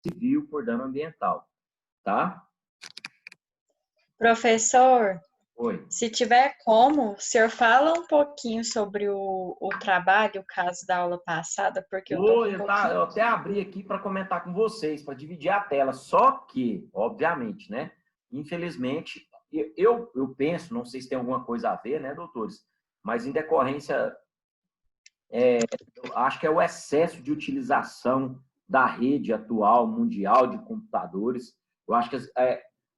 civil por dano ambiental, tá? Professor, Oi. se tiver como, o senhor fala um pouquinho sobre o trabalho, o caso da aula passada, porque eu tô com um pouquinho... Eu até abri aqui para comentar com vocês, para dividir a tela, só que, obviamente, né? Infelizmente, eu penso, não sei se tem alguma coisa a ver, né, doutores? Mas em decorrência, eu acho que é o excesso de utilização da rede atual, mundial, de computadores. Eu acho que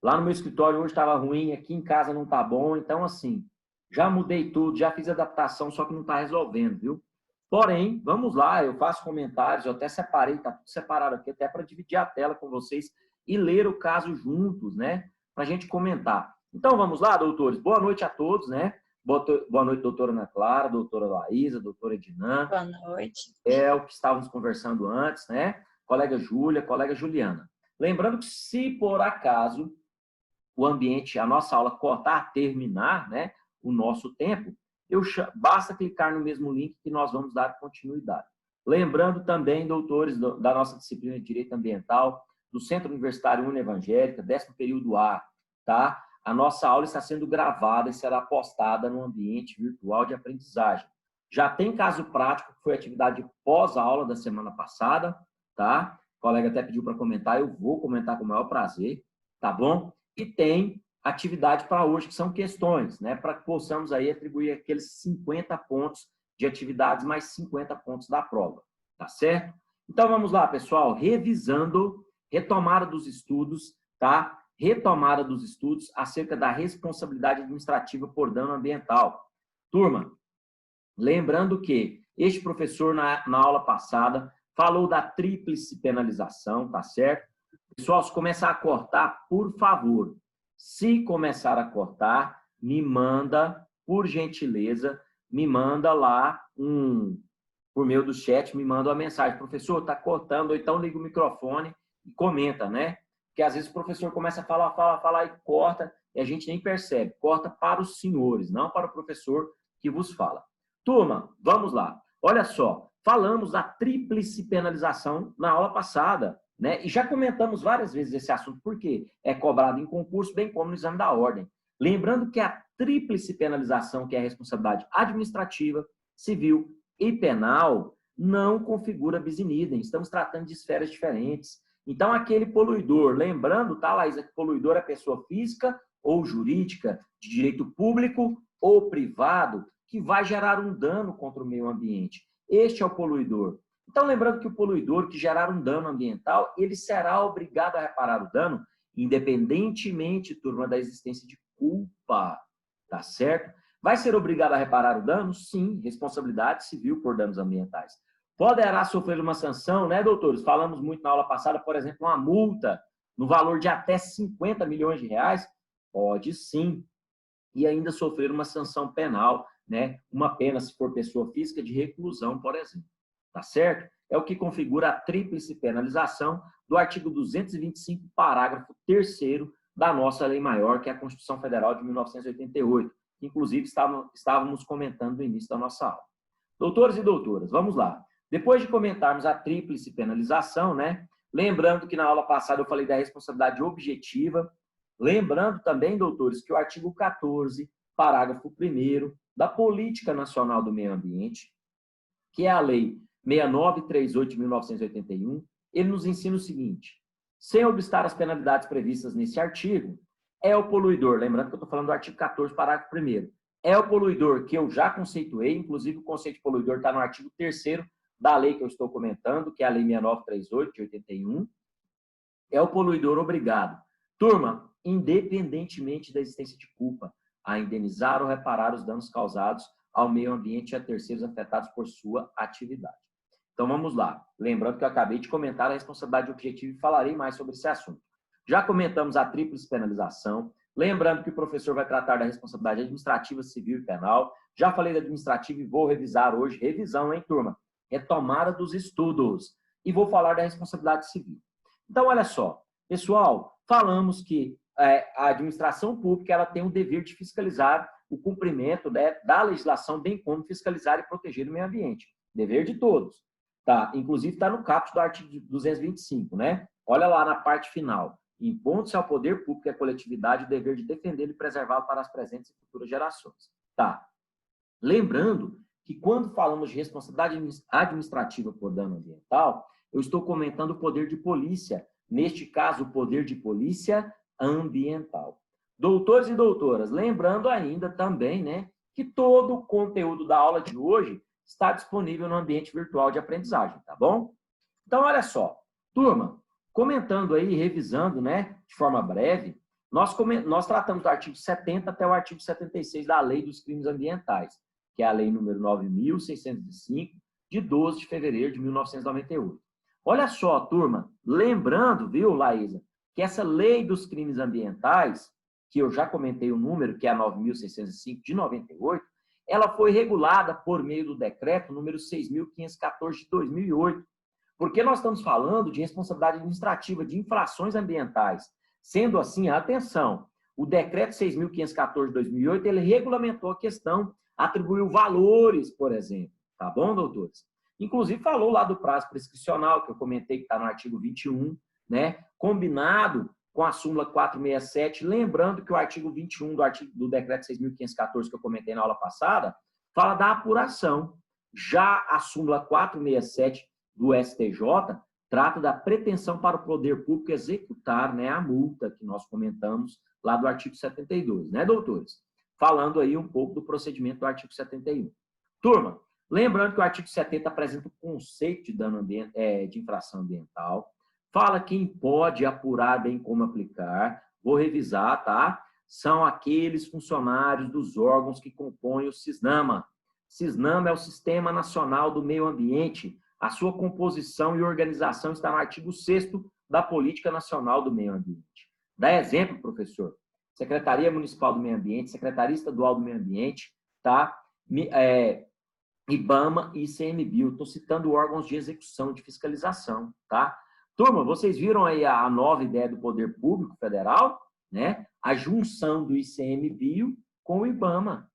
lá no meu escritório hoje estava ruim, aqui em casa não está bom, então, assim, já mudei tudo, já fiz adaptação, só que não está resolvendo, viu? Porém, vamos lá, eu faço comentários, eu até separei, está tudo separado aqui, até para dividir a tela com vocês e ler o caso juntos, né? Para a gente comentar. Então, vamos lá, doutores. Boa noite a todos, né? Boa noite, doutora Ana Clara, doutora Laísa, doutora Edinã. Boa noite. É o que estávamos conversando antes, né? Colega Júlia, colega Juliana. Lembrando que se por acaso o ambiente, a nossa aula cortar, terminar, né, o nosso tempo, basta clicar no mesmo link que nós vamos dar continuidade. Lembrando também, doutores, da nossa disciplina de Direito Ambiental, do Centro Universitário Unievangélica, 10º período A, tá? A nossa aula está sendo gravada e será postada no ambiente virtual de aprendizagem. Já tem caso prático, que foi atividade pós-aula da semana passada, tá? O colega até pediu para comentar, eu vou comentar com o maior prazer, tá bom? E tem atividade para hoje, que são questões, né? Para que possamos aí atribuir aqueles 50 pontos de atividades mais 50 pontos da prova, tá certo? Então, vamos lá, pessoal, revisando, retomada dos estudos, tá? Retomada dos estudos acerca da responsabilidade administrativa por dano ambiental. Turma, lembrando que este professor, na aula passada, falou da tríplice penalização, tá certo? Pessoal, se começar a cortar, por favor, se começar a cortar, me manda, por gentileza, me manda lá por meio do chat, me manda uma mensagem. Professor, está cortando, ou então liga o microfone e comenta, né? Porque às vezes o professor começa a falar e corta, e a gente nem percebe. Corta para os senhores, não para o professor que vos fala. Turma, vamos lá. Olha só, falamos da tríplice penalização na aula passada, né? E já comentamos várias vezes esse assunto, porque é cobrado em concurso, bem como no exame da ordem. Lembrando que a tríplice penalização, que é a responsabilidade administrativa, civil e penal, não configura bis in idem. Estamos tratando de esferas diferentes. Então, aquele poluidor, lembrando, tá, Laísa, que poluidor é pessoa física ou jurídica, de direito público ou privado, que vai gerar um dano contra o meio ambiente. Este é o poluidor. Então, lembrando que o poluidor que gerar um dano ambiental, ele será obrigado a reparar o dano, independentemente, turma, da existência de culpa, tá certo? Vai ser obrigado a reparar o dano? Sim, responsabilidade civil por danos ambientais. Poderá sofrer uma sanção, né, doutores? Falamos muito na aula passada, por exemplo, uma multa no valor de até 50 milhões de reais? Pode sim. E ainda sofrer uma sanção penal, né? Uma pena, se for pessoa física, de reclusão, por exemplo. Tá certo? É o que configura a tríplice penalização do artigo 225, parágrafo 3º da nossa lei maior, que é a Constituição Federal de 1988, que inclusive estávamos comentando no início da nossa aula. Doutores e doutoras, vamos lá. Depois de comentarmos a tríplice penalização, né? Lembrando que na aula passada eu falei da responsabilidade objetiva. Lembrando também, doutores, que o artigo 14, parágrafo 1º da Política Nacional do Meio Ambiente, que é a Lei 6938 de 1981, ele nos ensina o seguinte: sem obstar as penalidades previstas nesse artigo, é o poluidor, lembrando que eu estou falando do artigo 14, parágrafo 1º, é o poluidor que eu já conceituei, inclusive o conceito de poluidor está no artigo 3º da lei que eu estou comentando, que é a Lei 6938 de 81, é o poluidor obrigado. Turma, independentemente da existência de culpa, a indenizar ou reparar os danos causados ao meio ambiente e a terceiros afetados por sua atividade. Então, vamos lá. Lembrando que eu acabei de comentar a responsabilidade objetiva e falarei mais sobre esse assunto. Já comentamos a tríplice penalização. Lembrando que o professor vai tratar da responsabilidade administrativa, civil e penal. Já falei da administrativa e vou revisar hoje. Revisão, hein, turma? Retomada dos estudos. E vou falar da responsabilidade civil. Então, olha só. Pessoal, falamos que a administração pública ela tem o dever de fiscalizar o cumprimento, né, da legislação, bem como fiscalizar e proteger o meio ambiente. Dever de todos. Tá? Inclusive está no caput do artigo 225, né? Olha lá na parte final. Impondo-se ao poder público e à coletividade o dever de defendê-lo e preservá-lo para as presentes e futuras gerações. Tá. Lembrando que quando falamos de responsabilidade administrativa por dano ambiental, eu estou comentando o poder de polícia, neste caso, o poder de polícia ambiental. Doutores e doutoras, lembrando ainda também, né, que todo o conteúdo da aula de hoje está disponível no ambiente virtual de aprendizagem, tá bom? Então, olha só, turma, comentando aí, revisando, né, de forma breve, nós tratamos do artigo 70 até o artigo 76 da Lei dos Crimes Ambientais, que é a lei número 9.605, de 12 de fevereiro de 1998. Olha só, turma, lembrando, viu, Laísa, que essa lei dos crimes ambientais, que eu já comentei o número, que é a 9.605 de 98, ela foi regulada por meio do decreto número 6.514 de 2008, porque nós estamos falando de responsabilidade administrativa de infrações ambientais. Sendo assim, atenção, o decreto 6.514 de 2008, ele regulamentou a questão, atribuiu valores, por exemplo. Tá bom, doutores? Inclusive, falou lá do prazo prescricional, que eu comentei que está no artigo 21, né? Combinado com a súmula 467, lembrando que o artigo 21 do decreto 6.514, que eu comentei na aula passada, fala da apuração. Já a súmula 467 do STJ trata da pretensão para o poder público executar, né, a multa que nós comentamos lá do artigo 72, né, doutores? Falando aí um pouco do procedimento do artigo 71. Turma, lembrando que o artigo 70 apresenta o conceito de dano de infração ambiental, fala quem pode apurar, bem como aplicar. Vou revisar, tá? São aqueles funcionários dos órgãos que compõem o SISNAMA. SISNAMA é o Sistema Nacional do Meio Ambiente. A sua composição e organização está no artigo 6º da Política Nacional do Meio Ambiente. Dá exemplo, professor. Secretaria Municipal do Meio Ambiente, Secretaria Estadual do Meio Ambiente, tá? IBAMA e ICMBio. Estou citando órgãos de execução, de fiscalização, tá? Turma, vocês viram aí a nova ideia do Poder Público Federal, né? A junção do ICMBio com o IBAMA.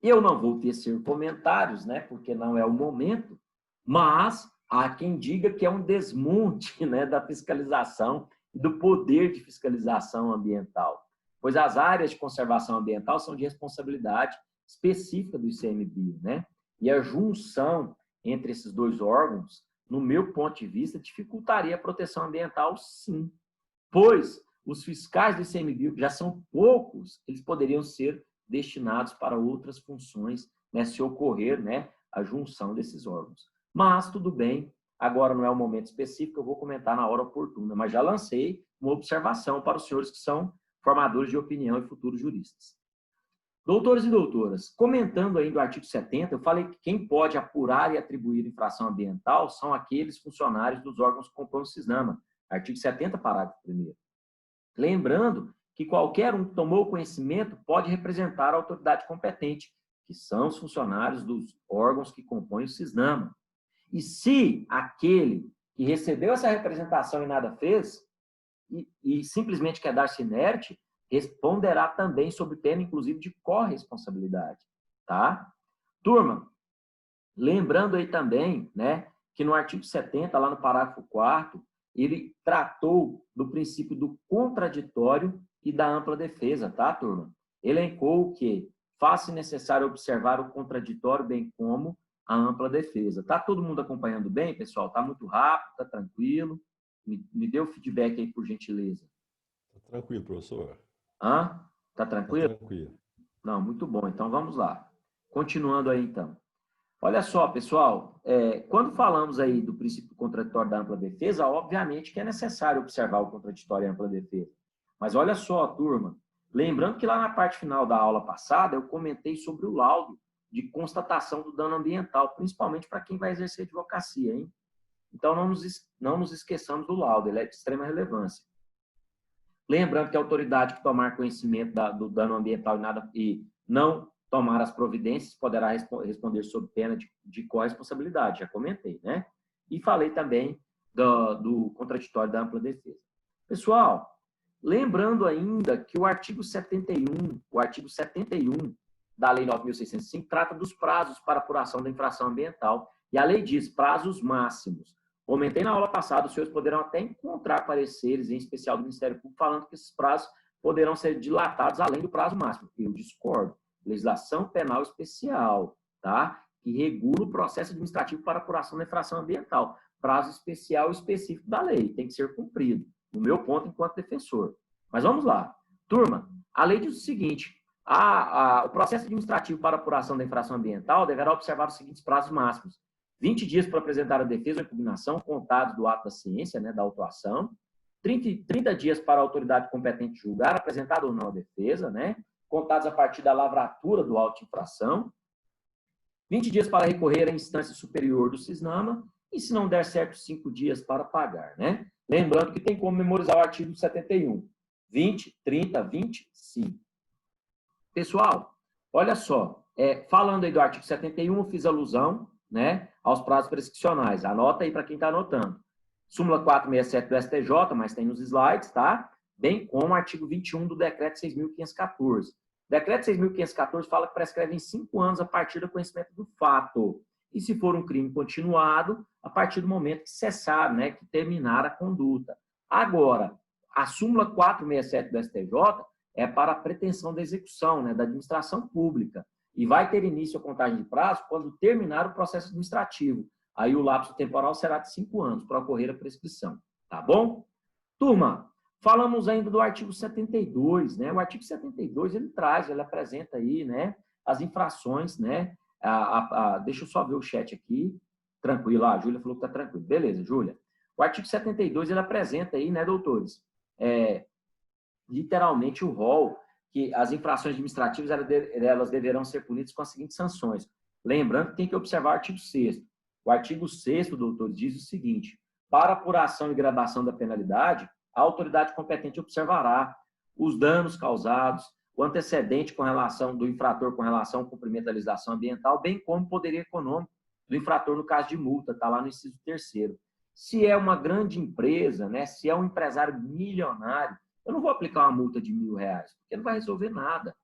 Eu não vou tecer comentários, né? Porque não é o momento, mas há quem diga que é um desmonte, né, da fiscalização e do poder de fiscalização ambiental, pois as áreas de conservação ambiental são de responsabilidade específica do ICMBio, né? E a junção entre esses dois órgãos, no meu ponto de vista, dificultaria a proteção ambiental, sim, pois os fiscais do ICMBio, que já são poucos, eles poderiam ser destinados para outras funções, né, se ocorrer, né, a junção desses órgãos. Mas, tudo bem, agora não é o momento específico, eu vou comentar na hora oportuna, mas já lancei uma observação para os senhores que são formadores de opinião e futuros juristas. Doutores e doutoras, comentando aí do artigo 70, eu falei que quem pode apurar e atribuir infração ambiental são aqueles funcionários dos órgãos que compõem o SISNAMA, artigo 70, parágrafo 1º. Lembrando que qualquer um que tomou conhecimento pode representar a autoridade competente, que são os funcionários dos órgãos que compõem o SISNAMA. E se aquele que recebeu essa representação e nada fez, e simplesmente quer dar-se inerte, responderá também sob pena, inclusive, de corresponsabilidade. Tá? Turma, lembrando aí também, né, que no artigo 70, lá no parágrafo 4º, ele tratou do princípio do contraditório e da ampla defesa, tá, turma? Elencou o que faça necessário observar o contraditório, bem como a ampla defesa. Tá todo mundo acompanhando bem, pessoal? Tá muito rápido, tá tranquilo? Me dê o feedback aí, por gentileza. Tá tranquilo, professor. Tá tranquilo? Tá tranquilo. Não, muito bom. Então, vamos lá. Continuando aí, então. Olha só, pessoal, quando falamos aí do princípio contraditório da ampla defesa, obviamente que é necessário observar o contraditório e a ampla defesa. Mas olha só, turma, lembrando que lá na parte final da aula passada, eu comentei sobre o laudo de constatação do dano ambiental, principalmente para quem vai exercer advocacia, hein? Então, não nos esqueçamos do laudo, ele é de extrema relevância. Lembrando que a autoridade que tomar conhecimento do dano ambiental e não tomar as providências poderá responder sob pena de corresponsabilidade, já comentei, né? E falei também do contraditório da ampla defesa. Pessoal, lembrando ainda que o artigo 71 da Lei 9.605 trata dos prazos para apuração da infração ambiental. E a lei diz prazos máximos. Comentei na aula passada, os senhores poderão até encontrar pareceres, em especial do Ministério Público, falando que esses prazos poderão ser dilatados além do prazo máximo. Eu discordo. Legislação penal especial, tá? Que regula o processo administrativo para apuração da infração ambiental. Prazo especial específico da lei, tem que ser cumprido, no meu ponto enquanto defensor. Mas vamos lá. Turma, a lei diz o seguinte, o processo administrativo para apuração da infração ambiental deverá observar os seguintes prazos máximos. 20 dias para apresentar a defesa ou impugnação, contados do ato da ciência, né, da autuação. 30 dias para a autoridade competente julgar, apresentada ou não a defesa, né, contados a partir da lavratura do auto de infração. 20 dias para recorrer à instância superior do CISNAMA, e se não der certo, 5 dias para pagar, né? Lembrando que tem como memorizar o artigo 71. 20, 30, 25. Pessoal, olha só, falando aí do artigo 71, eu fiz alusão, né, aos prazos prescricionais. Anota aí para quem está anotando. Súmula 467 do STJ, mas tem nos slides, tá? Bem como o artigo 21 do decreto 6.514. O decreto 6.514 fala que prescreve em 5 anos a partir do conhecimento do fato. E se for um crime continuado, a partir do momento que cessar, né, que terminar a conduta. Agora, a súmula 467 do STJ é para a pretensão da execução, né, da administração pública. E vai ter início a contagem de prazo quando terminar o processo administrativo. Aí o lapso temporal será de 5 anos para ocorrer a prescrição. Tá bom? Turma, falamos ainda do artigo 72, né? O artigo 72, ele apresenta aí, né, as infrações, né? Deixa eu só ver o chat aqui. Tranquilo, a Júlia falou que está tranquilo. Beleza, Júlia. O artigo 72, ele apresenta aí, né, doutores? Literalmente o rol que as infrações administrativas elas deverão ser punidas com as seguintes sanções. Lembrando que tem que observar o artigo 6º. O artigo 6º, doutor, diz o seguinte: para apuração e gradação da penalidade, a autoridade competente observará os danos causados, o antecedente com relação do infrator com relação ao cumprimento da legislação ambiental, bem como o poder econômico do infrator no caso de multa, está lá no inciso 3º. Se é uma grande empresa, né, se é um empresário milionário, eu não vou aplicar uma multa de R$1.000, porque não vai resolver nada.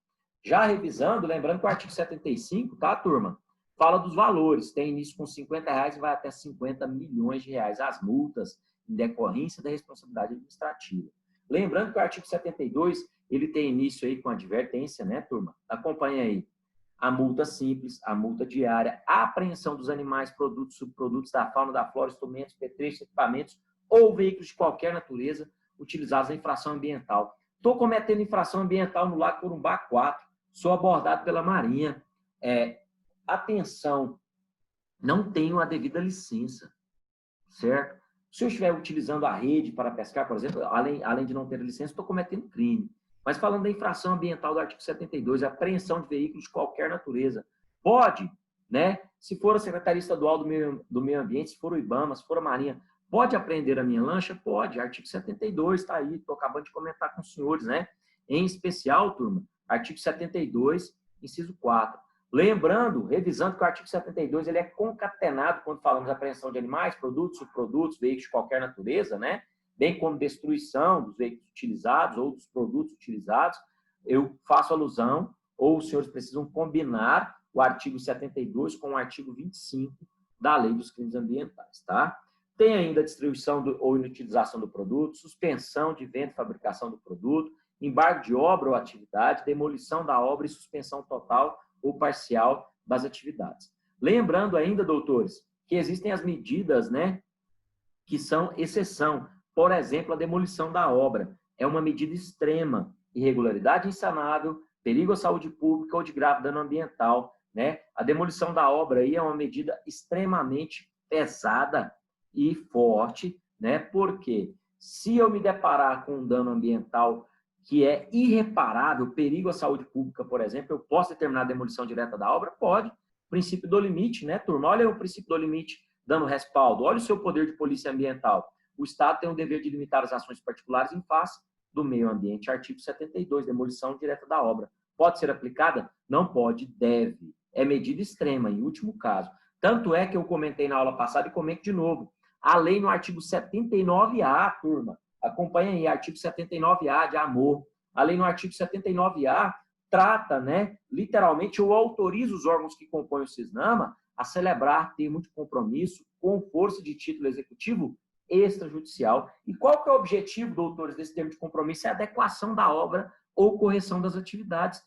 Já revisando, lembrando que o artigo 75, tá, turma? Fala dos valores, tem início com R$50 e vai até R$50 milhões as multas em decorrência da responsabilidade administrativa. Lembrando que o artigo 72, ele tem início aí com advertência, né, turma? Acompanha aí. A multa simples, a multa diária, a apreensão dos animais, produtos, subprodutos da fauna, da flora, instrumentos, petrechos, equipamentos ou veículos de qualquer natureza utilizados na infração ambiental. Estou cometendo infração ambiental no Lago Corumbá 4, sou abordado pela Marinha. Atenção, não tenho a devida licença, certo? Se eu estiver utilizando a rede para pescar, por exemplo, além de não ter licença, estou cometendo crime. Mas falando da infração ambiental do artigo 72, a apreensão de veículos de qualquer natureza, pode, né? Se for a Secretaria Estadual do Meio Ambiente, se for o IBAMA, se for a Marinha, pode apreender a minha lancha? Pode. Artigo 72 está aí, estou acabando de comentar com os senhores, né? Em especial, turma, artigo 72, inciso 4. Lembrando, revisando que o artigo 72 ele é concatenado quando falamos de apreensão de animais, produtos, subprodutos, veículos de qualquer natureza, né? Bem como destruição dos veículos utilizados ou dos produtos utilizados. Eu faço alusão, ou os senhores precisam combinar o artigo 72 com o artigo 25 da Lei dos Crimes Ambientais, tá? Tem ainda a destruição ou inutilização do produto, suspensão de venda e fabricação do produto, embargo de obra ou atividade, demolição da obra e suspensão total ou parcial das atividades. Lembrando ainda, doutores, que existem as medidas, né, que são exceção. Por exemplo, a demolição da obra é uma medida extrema, irregularidade insanável, perigo à saúde pública ou de grave dano ambiental, né? A demolição da obra aí é uma medida extremamente pesada e forte, né? Porque se eu me deparar com um dano ambiental que é irreparável, perigo à saúde pública, por exemplo, eu posso determinar a demolição direta da obra? Pode. Princípio do limite, né, turma? Olha o princípio do limite dando respaldo. Olha o seu poder de polícia ambiental. O Estado tem o dever de limitar as ações particulares em face do meio ambiente. Artigo 72, demolição direta da obra. Pode ser aplicada? Não pode, deve. É medida extrema, em último caso. Tanto é que eu comentei na aula passada e comento de novo. A lei no artigo 79A, turma, acompanha aí, artigo 79A de amor. A lei no artigo 79A trata, né, literalmente, ou autoriza os órgãos que compõem o CISNAMA a celebrar termo de compromisso com força de título executivo extrajudicial. E qual que é o objetivo, doutores, desse termo de compromisso? É a adequação da obra ou correção das atividades,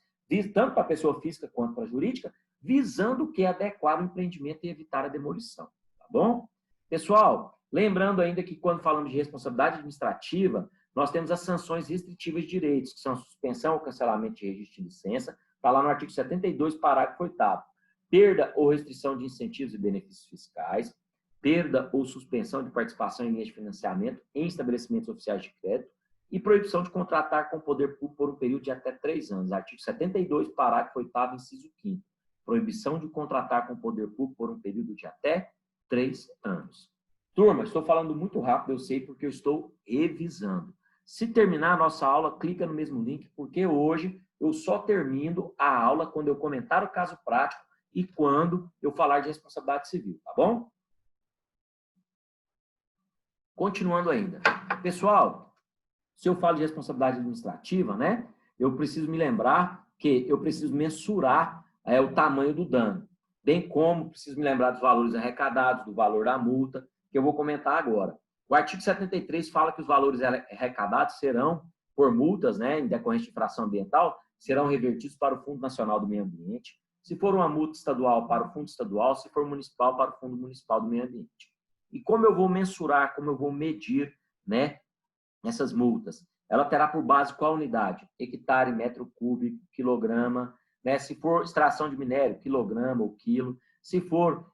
tanto para a pessoa física quanto para a jurídica, visando o que é adequar o empreendimento e evitar a demolição. Tá bom? Pessoal, lembrando ainda que quando falamos de responsabilidade administrativa, nós temos as sanções restritivas de direitos, que são a suspensão ou cancelamento de registro de licença, está lá no artigo 72, parágrafo 8º. Perda ou restrição de incentivos e benefícios fiscais, perda ou suspensão de participação em linhas de financiamento em estabelecimentos oficiais de crédito e proibição de contratar com o poder público por um período de até 3 anos. Artigo 72, parágrafo 8º, inciso 5º. Proibição de contratar com o poder público por um período de até 3 anos. Turma, estou falando muito rápido, eu sei, porque eu estou revisando. Se terminar a nossa aula, clica no mesmo link, porque hoje eu só termino a aula quando eu comentar o caso prático e quando eu falar de responsabilidade civil, tá bom? Continuando ainda. Pessoal, se eu falo de responsabilidade administrativa, né, eu preciso me lembrar que eu preciso mensurar o tamanho do dano, bem como preciso me lembrar dos valores arrecadados, do valor da multa, que eu vou comentar agora. O artigo 73 fala que os valores arrecadados serão, por multas, né, em decorrência de infração ambiental, serão revertidos para o Fundo Nacional do Meio Ambiente. Se for uma multa estadual, para o Fundo Estadual, se for municipal, para o Fundo Municipal do Meio Ambiente. E como eu vou mensurar, como eu vou medir, né, essas multas? Ela terá por base qual unidade? Hectare, metro cúbico, quilograma, né? Se for extração de minério, quilograma ou quilo. Se for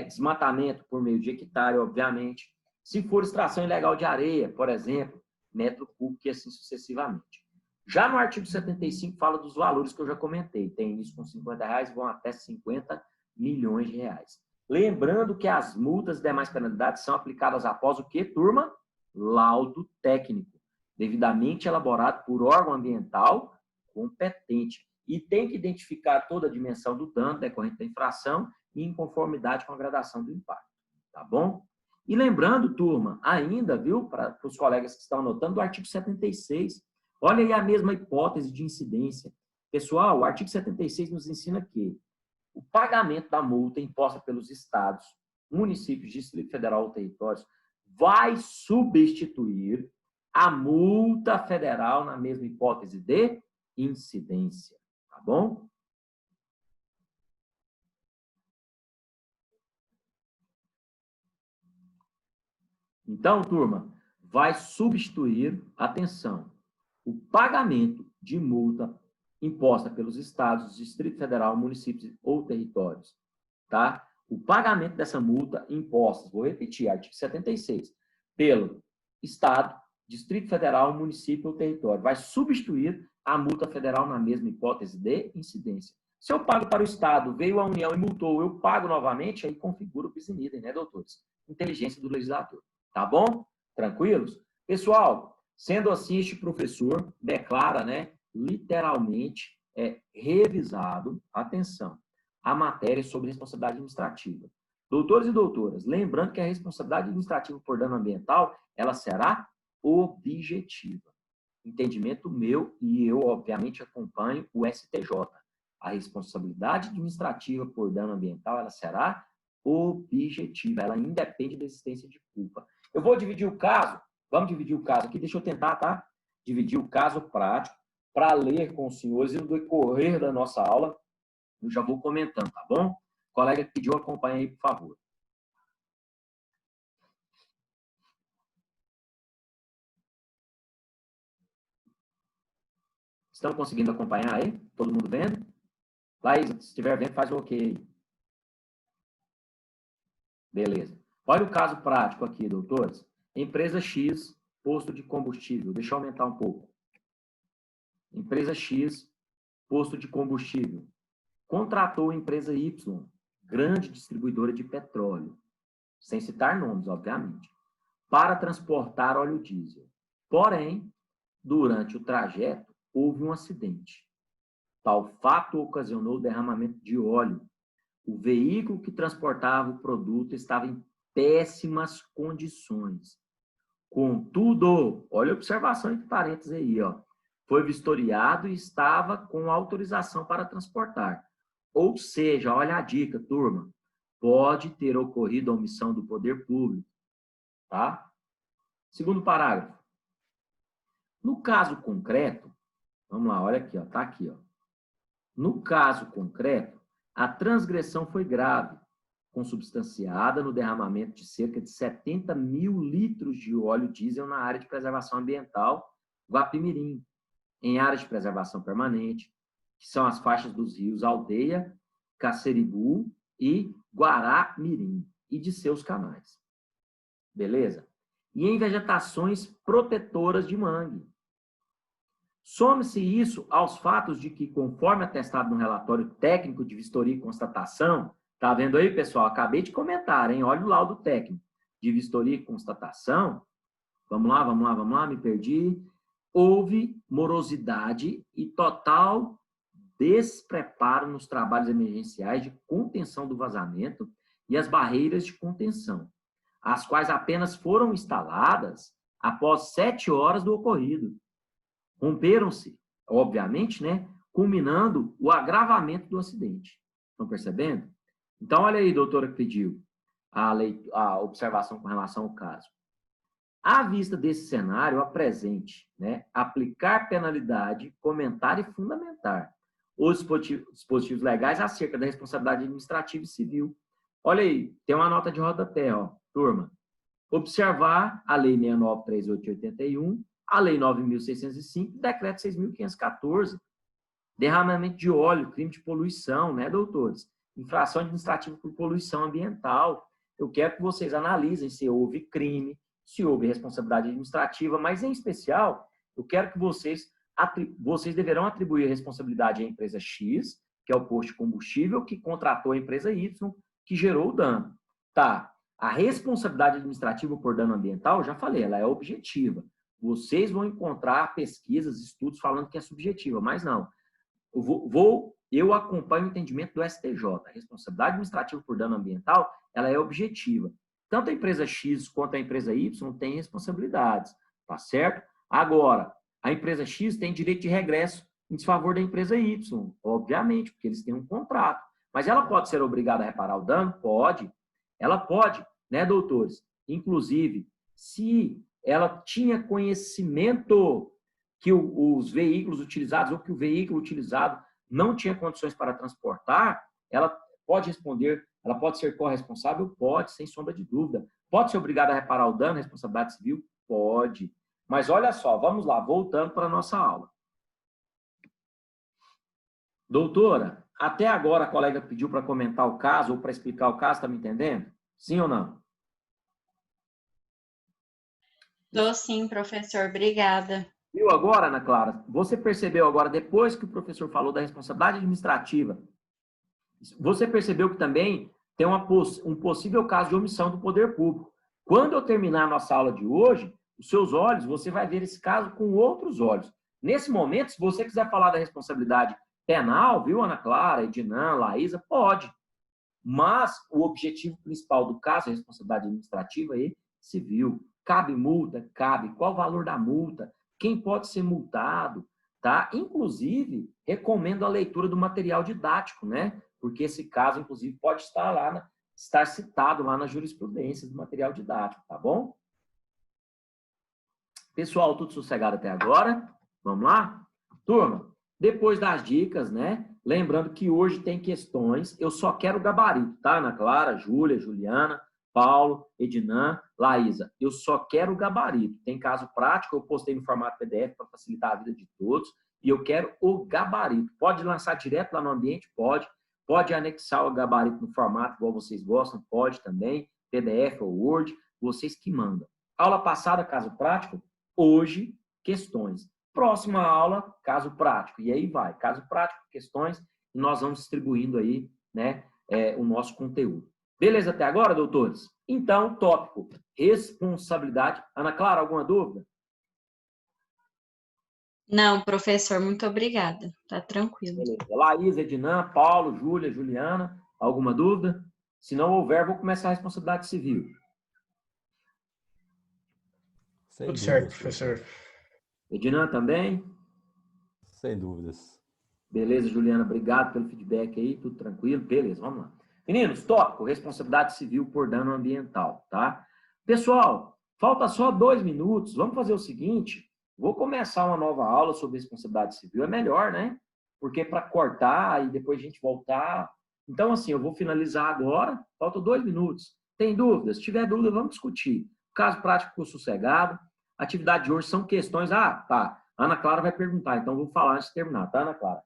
desmatamento por meio de hectare, obviamente. Se for extração ilegal de areia, por exemplo, metro cúbico e assim sucessivamente. Já no artigo 75 fala dos valores que eu já comentei. Tem início com R$50 e vão até 50 milhões de reais. Lembrando que as multas e demais penalidades são aplicadas após o quê, turma? Laudo técnico, devidamente elaborado por órgão ambiental competente. E tem que identificar toda a dimensão do dano decorrente da infração e em conformidade com a gradação do impacto. Tá bom? E lembrando, turma, ainda, viu, para os colegas que estão anotando, do artigo 76. Olha aí a mesma hipótese de incidência. Pessoal, o artigo 76 nos ensina que o pagamento da multa imposta pelos estados, municípios, Distrito Federal ou territórios vai substituir a multa federal na mesma hipótese de incidência. Tá bom? Então, turma, vai substituir, atenção, o pagamento de multa imposta pelos estados, Distrito Federal, municípios ou territórios, tá? O pagamento dessa multa imposta, vou repetir, artigo 76, pelo estado, Distrito Federal, município ou território, vai substituir a multa federal na mesma hipótese de incidência. Se eu pago para o estado, veio a União e multou, eu pago novamente, aí configura o bis in idem, né, doutores? Inteligência do legislador. Tá bom? Tranquilos? Pessoal, sendo assim, este professor declara, né, literalmente, revisado, atenção, a matéria sobre responsabilidade administrativa. Doutores e doutoras, lembrando que a responsabilidade administrativa por dano ambiental, ela será objetiva. Entendimento meu, e eu, obviamente, acompanho o STJ. A responsabilidade administrativa por dano ambiental, ela será objetiva, ela independe da existência de culpa. Eu vou dividir o caso, vamos dividir o caso aqui, deixa eu tentar, tá? Dividir o caso prático para ler com os senhores e no decorrer da nossa aula, eu já vou comentando, tá bom? O colega que pediu, acompanha aí, por favor. Estão conseguindo acompanhar aí? Todo mundo vendo? Laís, se estiver vendo, faz o ok. Beleza. Olha o caso prático aqui, doutores. Empresa X, posto de combustível. Deixa eu aumentar um pouco. Empresa X, posto de combustível. Contratou a empresa Y, grande distribuidora de petróleo, sem citar nomes, obviamente, para transportar óleo diesel. Porém, durante o trajeto, houve um acidente. Tal fato ocasionou o derramamento de óleo. O veículo que transportava o produto estava em péssimas condições. Contudo, olha a observação entre parênteses aí, ó, foi vistoriado e estava com autorização para transportar. Ou seja, olha a dica, turma, pode ter ocorrido a omissão do poder público, tá? Segundo parágrafo. No caso concreto, vamos lá, olha aqui, ó, tá aqui, ó. No caso concreto, a transgressão foi grave, consubstanciada no derramamento de cerca de 70 mil litros de óleo diesel na área de preservação ambiental Guapimirim, em área de preservação permanente, que são as faixas dos rios Aldeia, Caceribu e Guará-Mirim, e de seus canais. Beleza? E em vegetações protetoras de mangue. Some-se isso aos fatos de que, conforme atestado no relatório técnico de vistoria e constatação, tá vendo aí, pessoal? Acabei de comentar, hein? Olha o laudo técnico de vistoria e constatação. Vamos lá, me perdi. Houve morosidade e total despreparo nos trabalhos emergenciais de contenção do vazamento e as barreiras de contenção, as quais apenas foram instaladas após 7 horas do ocorrido. Romperam-se, obviamente, né, culminando o agravamento do acidente. Estão percebendo? Então, olha aí, doutora, que pediu a observação com relação ao caso. À vista desse cenário, apresente, né, aplicar penalidade, comentar e fundamentar os dispositivos legais acerca da responsabilidade administrativa e civil. Olha aí, tem uma nota de rodapé, ó, turma. Observar a Lei 69.3881, a Lei 9.605, o Decreto 6.514, derramamento de óleo, crime de poluição, né, doutores? Infração administrativa por poluição ambiental. Eu quero que vocês analisem se houve crime, se houve responsabilidade administrativa, mas, em especial, eu quero que vocês deverão atribuir a responsabilidade à empresa X, que é o posto de combustível, que contratou a empresa Y, que gerou o dano. Tá. A responsabilidade administrativa por dano ambiental, eu já falei, ela é objetiva. Vocês vão encontrar pesquisas, estudos falando que é subjetiva, mas não. Eu acompanho o entendimento do STJ. A responsabilidade administrativa por dano ambiental, ela é objetiva. Tanto a empresa X quanto a empresa Y têm responsabilidades, tá certo? Agora, a empresa X tem direito de regresso em desfavor da empresa Y, obviamente, porque eles têm um contrato. Mas ela pode ser obrigada a reparar o dano? Pode. Ela pode, né, doutores? Inclusive, se ela tinha conhecimento que os veículos utilizados ou que o veículo utilizado não tinha condições para transportar, ela pode responder, ela pode ser corresponsável? Pode, sem sombra de dúvida. Pode ser obrigada a reparar o dano, responsabilidade civil? Pode. Mas olha só, vamos lá, voltando para a nossa aula. Doutora, até agora a colega pediu para comentar o caso ou para explicar o caso, está me entendendo? Sim ou não? Tô sim, professor, obrigada. Viu agora, Ana Clara? Você percebeu agora, depois que o professor falou da responsabilidade administrativa, você percebeu que também tem um possível caso de omissão do poder público. Quando eu terminar a nossa aula de hoje, os seus olhos, você vai ver esse caso com outros olhos. Nesse momento, se você quiser falar da responsabilidade penal, viu, Ana Clara, Ednan, Laísa, pode. Mas o objetivo principal do caso, a responsabilidade administrativa e civil. Cabe multa? Cabe. Qual o valor da multa? Quem pode ser multado? Tá? Inclusive, recomendo a leitura do material didático, né? Porque esse caso, inclusive, pode estar citado lá na jurisprudência do material didático, tá bom? Pessoal, tudo sossegado até agora? Vamos lá? Turma, depois das dicas, né? Lembrando que hoje tem questões, eu só quero gabarito, tá? Ana Clara, Júlia, Juliana, Paulo, Ednan, Laísa. Eu só quero gabarito. Tem caso prático, eu postei no formato PDF para facilitar a vida de todos. E eu quero o gabarito. Pode lançar direto lá no ambiente? Pode. Pode anexar o gabarito no formato igual vocês gostam? Pode também. PDF ou Word, vocês que mandam. Aula passada, caso prático. Hoje, questões. Próxima aula, caso prático. E aí vai. Caso prático, questões. E nós vamos distribuindo aí, né, o nosso conteúdo. Beleza até agora, doutores? Então, tópico, responsabilidade. Ana Clara, alguma dúvida? Não, professor, muito obrigada. Tá tranquilo. Beleza. Laís, Ednan, Paulo, Júlia, Juliana, alguma dúvida? Se não houver, vou começar a responsabilidade civil. Tudo certo, professor. Ednan também? Sem dúvidas. Beleza, Juliana, obrigado pelo feedback aí, tudo tranquilo? Beleza, vamos lá. Meninos, tópico, responsabilidade civil por dano ambiental, tá? Pessoal, falta só 2 minutos. Vamos fazer o seguinte, vou começar uma nova aula sobre responsabilidade civil, é melhor, né? Porque para cortar e depois a gente voltar. Então, assim, eu vou finalizar agora, faltam 2 minutos. Tem dúvidas? Se tiver dúvida, vamos discutir. Caso prático ficou sossegado. Atividade de hoje são questões. Ah, tá. Ana Clara vai perguntar, então vou falar antes de terminar, tá, Ana Clara?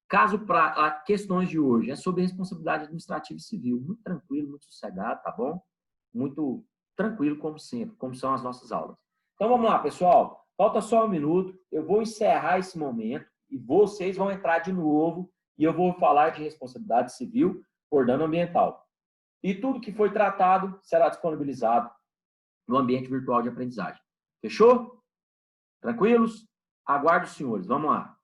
Caso para questões de hoje é sobre responsabilidade administrativa e civil. Muito tranquilo, muito sossegado, tá bom? Muito tranquilo, como sempre, como são as nossas aulas. Então, vamos lá, pessoal. Falta só 1 minuto. Eu vou encerrar esse momento e vocês vão entrar de novo e eu vou falar de responsabilidade civil por dano ambiental. E tudo que foi tratado será disponibilizado no ambiente virtual de aprendizagem. Fechou? Tranquilos? Aguardo os senhores. Vamos lá.